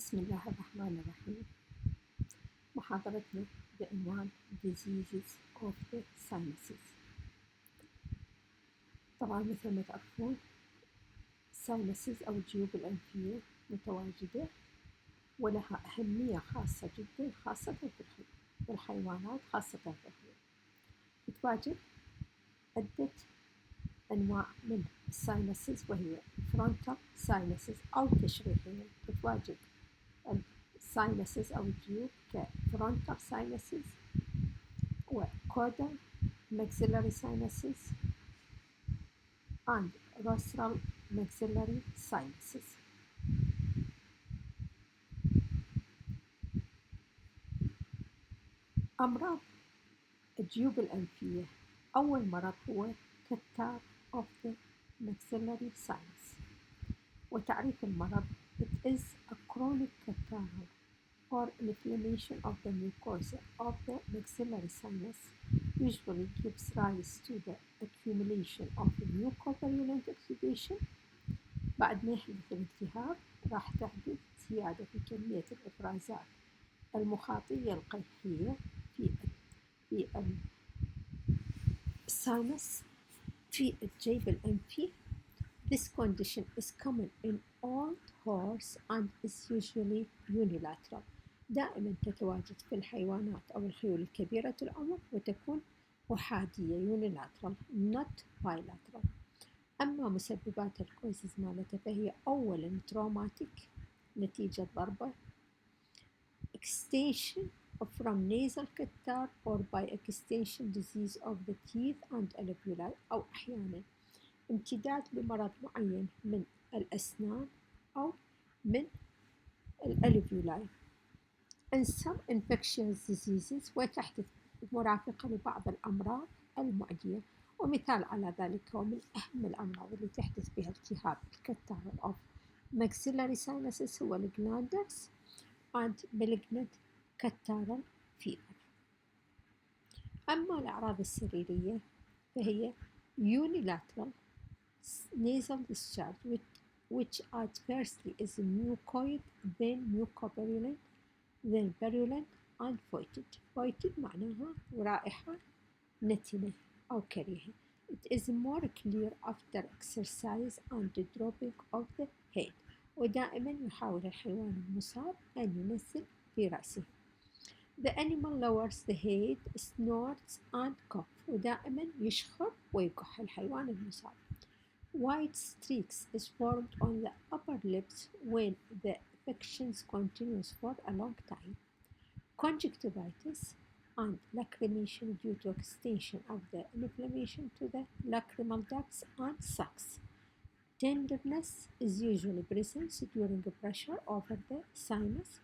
بسم الله الرحمن الرحيم. محاضرتنا بعنوان Diseases of the Sinuses. طبعا مثل ما تعرفون sinuses أو الجيوب الأنفية متواجدة ولها أهمية خاصة جدا، خاصة في الحيوانات، خاصة في الخيول. تتواجد عدة أنواع من الساينسز وهي frontal sinuses أو تشريحية. تتواجد الساينسز أو الجيوب كfrontal sinuses وcaudal maxillary sinuses and rostral maxillary sinuses. أمراض الجيوب الأنفية. أول مرض هو كتار of the maxillary sinus. وتعريف المرض: It is a chronic catarrh or inflammation of the mucosa of the maxillary sinus, usually gives rise to the accumulation of mucopurulent exudation. بعد ما يحدث الالتهاب راح تحدث زيادة في كمية الإفرازات المخاطية القيحية في الساينس في الجيب الأنفي. This condition is common in all horse and is usually unilateral. دائما تتواجد في الحيوانات أو الخيول الكبيرة العمر وتكون أحادية unilateral not bilateral. أما مسببات الكوزز مالتها فهي أولا تروماتيك نتيجة ضربة، extension from nasal catarrh or by extension disease of the teeth and alveoli، أو أحيانا امتداد لمرض معين من الأسنان أو من الألفيولاي. and some infectious diseases، وتحدث مرافقة لبعض الأمراض المعدية، ومثال على ذلك ومن أهم الأمراض اللي تحدث بها التهاب الكتار of maxillary sinuses هو الجلاندرز and malignant catarrhal fever. أما الأعراض السريرية فهي unilateral nasal discharge which at firstly is mucoid, then mucopurulent, then purulent and voided. Voided معناها رائحة نتنة أو كريهة. It is more clear after exercise and the dropping of the head. ودائما يحاول الحيوان المصاب أن ينزل في رأسه. The animal lowers the head, snorts and coughs. ودائما يشخر ويكح الحيوان المصاب. White streaks is formed on the upper lips when the infection continues for a long time. Conjunctivitis and lacrimation due to extension of the inflammation to the lacrimal ducts and sacs. Tenderness is usually present during pressure over the sinus.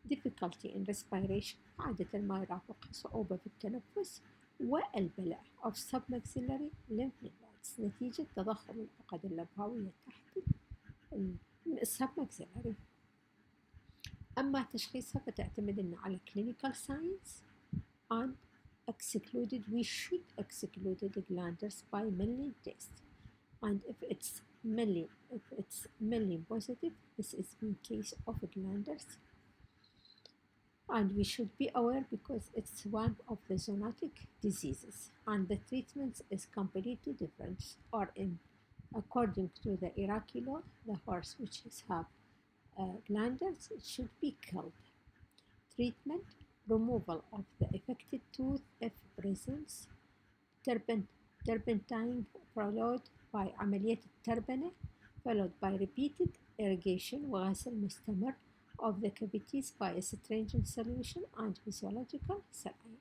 Difficulty in respiration، عادة ما يرافق صعوبة في التنفس، والبلع of submaxillary lymph nodes نتيجة تضخم العقد اللمفاوية تحت السبماكسيلاري. أما تشخيصها فتعتمد على clinical signs and we should exclude the glanders by Mellin test. And if it's Mellin positive, this is in case of glanders. And we should be aware because it's one of the zoonotic diseases, and the treatment is completely different. Or in according to the Iraqi law, the horse which have glanders should be killed. Treatment: removal of the affected tooth if presence, turpentine followed by عملية التربنة followed by repeated irrigation وغسل مستمر of the cavities by a stringent solution and physiological saline.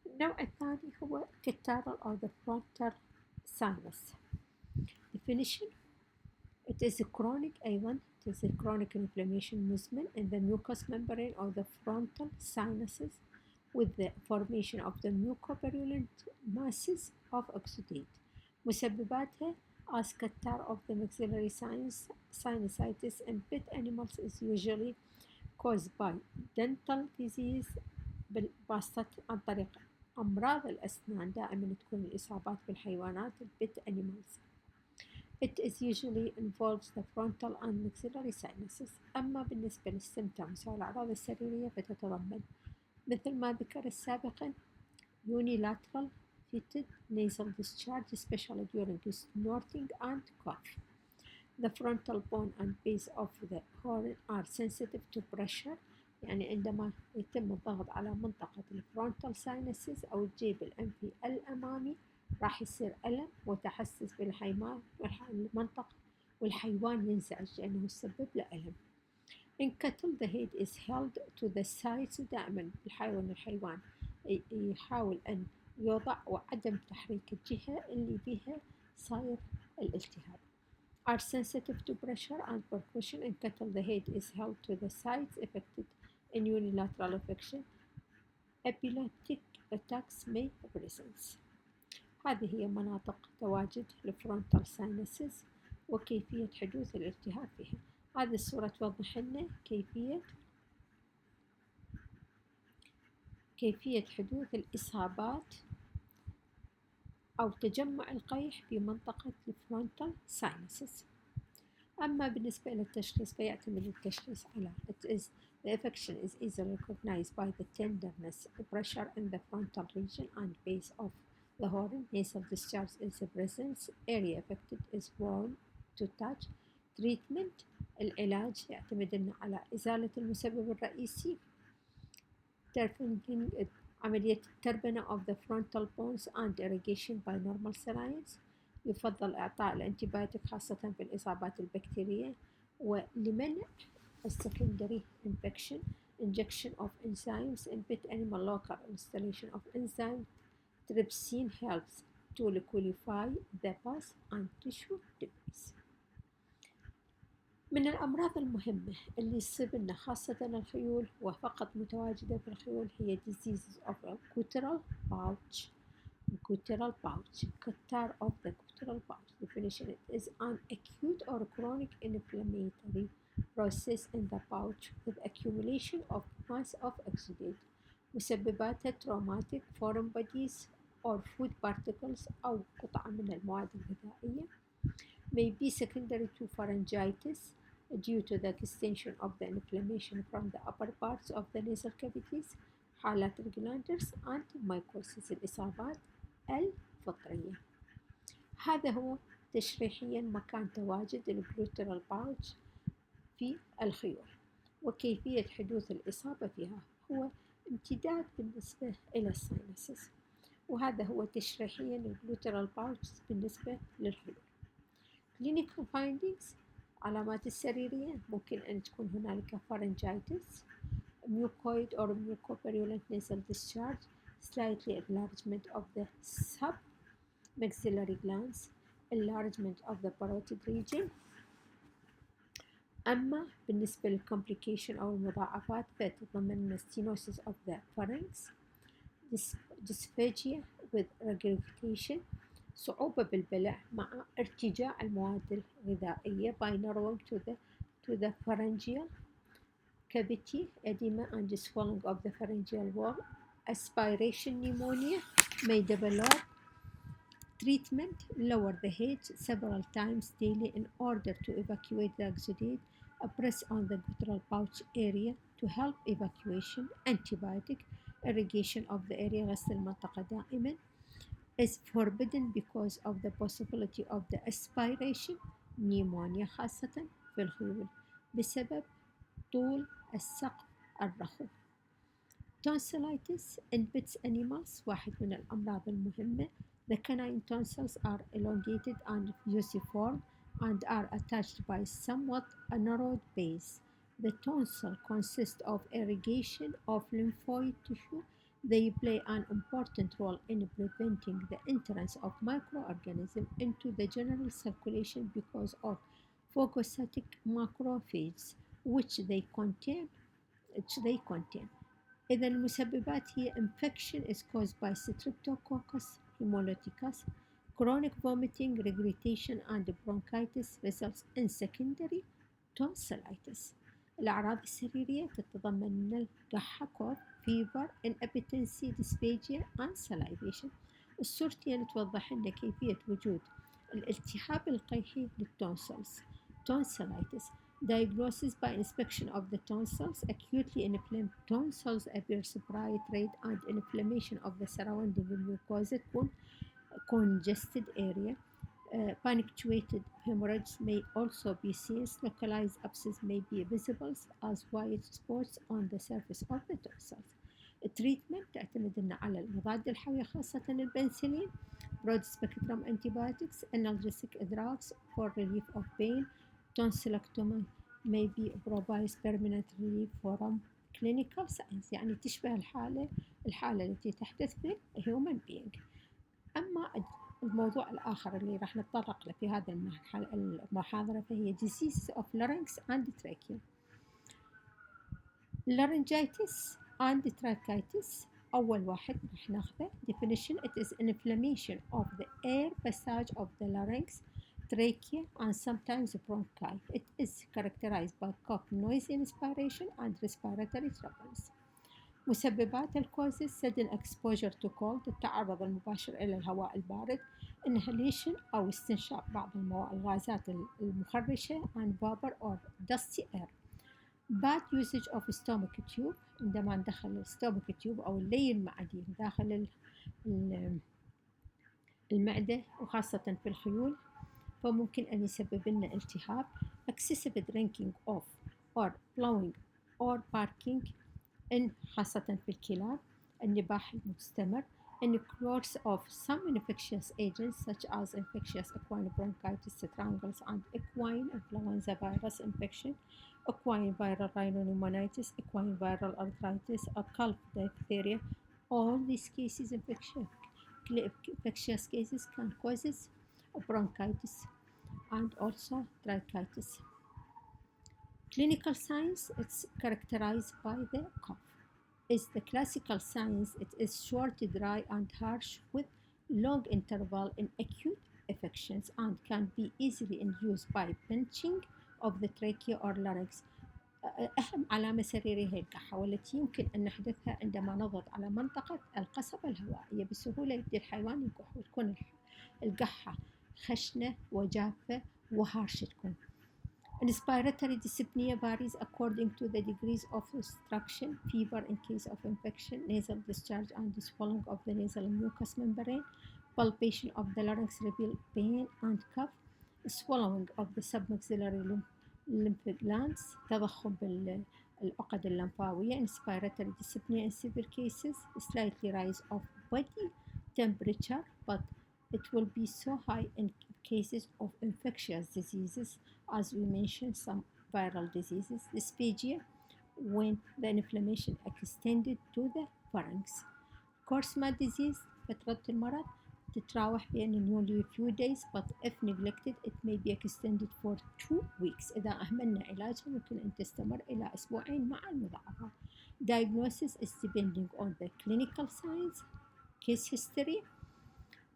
النوع الثاني هو catarrhal or the frontal sinus. Definition: It is a chronic أيضا it is a chronic inflammation مزمن in the mucous membrane of the frontal sinuses with the formation of the mucopurulent masses of exudate. مسبباتها as catarrh of the maxillary sinusitis in pet animals is usually caused by dental disease بواسطة عن طريق أمراض الأسنان. دائما تكون الإصابات بالحيوانات البت animals. It is usually involves the frontal and maxillary sinuses. أما بالنسبة للsymptoms والأعراض السريرية فتتضمن مثل ما ذكر سابقا unilateral fetid nasal discharge especially during snorting and cough. The frontal bone and base of the horn are sensitive to pressure يعني عندما يتم الضغط على منطقة الفرونتال ساينسز أو الجيب الأنفي الأمامي راح يصير ألم وتحسس بالحيوان المنطقة والحيوان ينزعج لأنه يسبب له ألم. In cattle the head is held to the sides دائما الحيوان يحاول أن يوضع وعدم تحريك الجهة اللي بها صاير الالتهاب. Are sensitive to pressure and percussion in cattle the head is held to the sides affected in unilateral affection epileptic attacks may presence. هذه هي مناطق تواجد الفرونتال ساينسز وكيفية حدوث الالتهاب فيها. هذه الصورة توضح لنا كيفية حدوث الإصابات أو تجمع القيح في منطقة الفرونتال ساينسز. أما بالنسبة للتشخيص فيعتمد التشخيص على the affection is easily recognized by the tenderness, the pressure in the frontal region and base of the horn. Nasal discharge is present. Area affected is warm to touch. Treatment العلاج يعتمد على إزالة المسبب الرئيسي. عملية التربنة of the frontal bones and irrigation by normal salines. يفضل إعطاء الأنتيبيوتيك خاصة في الإصابات البكتيرية ولمنع السكندري infection. Injection of enzymes in pet animal local installation of enzyme trypsin helps to liquefy the pus and tissue debris. من الأمراض المهمة اللي تصيب لنا خاصة الخيول وفقط متواجدة في الخيول هي diseases of a guttural pouch. Guttural pouch. Catarrh of the guttural pouch. Definition: it is an acute or chronic inflammatory process in the pouch with accumulation of mass of exudate. مسبباتها traumatic foreign bodies or food particles أو قطعة من المواد الغذائية. May be secondary to pharyngitis due to the extension of the inflammation from the upper parts of the nasal cavities. حالات الجلاندرز and mycosis الإصابات الفطرية. هذا هو تشريحيا مكان تواجد الجلوترال باوتش في الخيول وكيفية حدوث الإصابة فيها هو امتداد بالنسبة إلى الساينسز. وهذا هو تشريحيا الجلوترال باوتش بالنسبة للخيول. clinical findings علامات السريرية ممكن أن تكون هنالك pharyngitis, mucoid or mucopurulent nasal discharge, slightly enlargement of the submaxillary glands, enlargement of the parotid region. أما بالنسبة للcomplication أو المضاعفات فتتضمن stenosis of the pharynx, dysphagia with regurgitation, صعوبة بالبلع مع ارتجاع المواد الغذائية by narrowing to the pharyngeal cavity, edema and swelling of the pharyngeal wall. Aspiration pneumonia may develop. Treatment: lower the head several times daily in order to evacuate the exudate. Press on the guttural pouch area to help evacuation. Antibiotic irrigation of the area غسل المنطقة دائما is forbidden because of the possibility of the aspiration pneumonia خاصة في الخيول بسبب طول السقف الرخو. Tonsillitis in pets animals واحد من الأمراض المهمة. The canine tonsils are elongated and fusiform and are attached by somewhat a narrowed base. The tonsil consists of irrigation of lymphoid tissue. They play an important role in preventing the entrance of microorganisms into the general circulation because of phagocytic macrophages which they contain. إذا المسببات هي infection is caused by Streptococcus hemolyticus. Chronic vomiting, regurgitation and bronchitis results in secondary tonsillitis. الأعراض السريرية تتضمن القحة cough, fever, inappetency, dysphagia and salivation. الصورتين توضح لنا كيفية وجود الالتهاب القيحي للتونسلز tonsillitis. Diagnosis by inspection of the tonsils. Acutely inflamed tonsils appears bright red and inflammation of the surrounding mucosa, congested area. Punctuated hemorrhage may also be seen. Localized abscess may be visible as white spots on the surface of the tonsils. التريتمنت تعتمد على المضاد الحيوي خاصة البنسلين. Broad spectrum antibiotics, analgesic drugs for relief of pain. Tonsillectomy may be provides permanent relief from clinical signs. يعني تشبه الحالة التي تحدث في human being. أما الموضوع الآخر اللي راح نتطرق له في هذا المحاضرة فهي diseases of larynx and trachea. laryngitis and tracheitis. أول واحد راح ناخذه definition. It is inflammation of the air passage of the larynx, trachea and sometimes bronchi. It is characterized by cough, noisy inspiration and respiratory troubles. مسببات الكوزز sudden exposure to cold, التعرض المباشر إلى الهواء البارد, inhalation أو استنشاق بعض الغازات المخرشة and vapor or dusty air. bad usage of stomach tube, عندما ندخل stomach tube أو اللي المعدي داخل المعدة وخاصة في الخيول فممكن أن يسبب لنا التهاب. excessive drinking of or blowing or barking خاصة في الكلاب. النباح المستمر. in the course of some infectious agents such as infectious equine bronchitis, strangles and equine influenza virus infection, equine viral rhinopneumonitis, equine viral arthritis, or calf diphtheria. All these cases infectious cases can cause bronchitis and also tracheitis. Clinical signs, it's characterized by the cough. Is the classical signs, it is short, dry and harsh with long interval in acute affections and can be easily induced by pinching of the trachea or larynx. أهم علامة سريرية هي الكحة والتي يمكن أن نحدثها عندما نضغط على منطقة القصبة الهوائية بسهولة يبدأ الحيوان يكح وتكون الكحة خشنة وجافة وهارشة تكون. Respiratory dyspnea varies according to the degrees of obstruction, fever in case of infection, nasal discharge and swelling of the nasal mucous membrane, palpation of the larynx reveal pain and cough, swallowing of the submaxillary lymph glands, تضخم بالعقد اللمفاوية. Respiratory dyspnea in severe cases, slightly rise of body temperature, but it will be so high in cases of infectious diseases, as we mentioned some viral diseases. Dysphagia, when the inflammation extended to the pharynx. Corsma disease, فترة المرض تتراوح بين only a few days, but if neglected it may be extended for 2 weeks. إذا أهملنا علاجها ممكن أن تستمر إلى أسبوعين مع المضاعفات. Diagnosis is depending on the clinical signs, case history,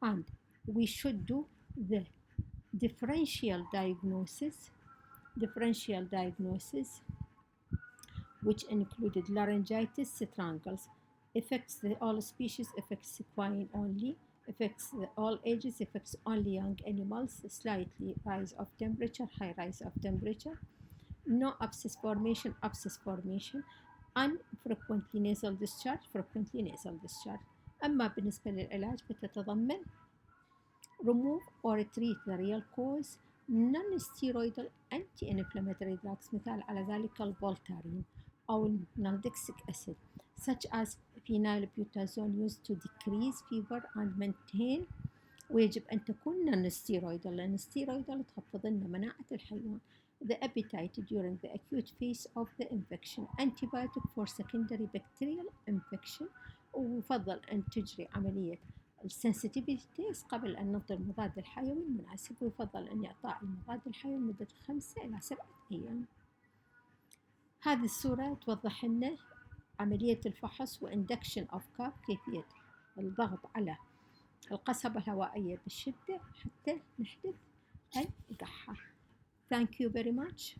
and we should do the differential diagnosis, which included laryngitis, strangles, affects all species, affects equine only, affects all ages, affects only young animals, slightly rise of temperature, high rise of temperature, no abscess formation, unfrequently nasal discharge, frequently nasal discharge. أما بالنسبة للعلاج بتتضمن remove or treat the real cause, non-steroidal anti-inflammatory drugs مثال على ذلك الفولتارين أو naldexic acid such as phenylbutazone used to decrease fever and maintain. ويجب أن تكون non-steroidal لأن steroidal تخفض لنا مناعة الحيوان. The appetite during the acute phase of the infection. Antibiotic for secondary bacterial infection. ويفضل أن تجري عملية السنسيتيفيتي تيست قبل أن نعطي المضاد الحيوي المناسب، ويفضل أن يعطى المضاد الحيوي لمدة 5 إلى 7 أيام. هذه الصورة توضح لنا عملية الفحص وإندكشن أوف كاب، كيفية الضغط على القصبة الهوائية بالشدة حتى نحدث القحة. Thank you very much.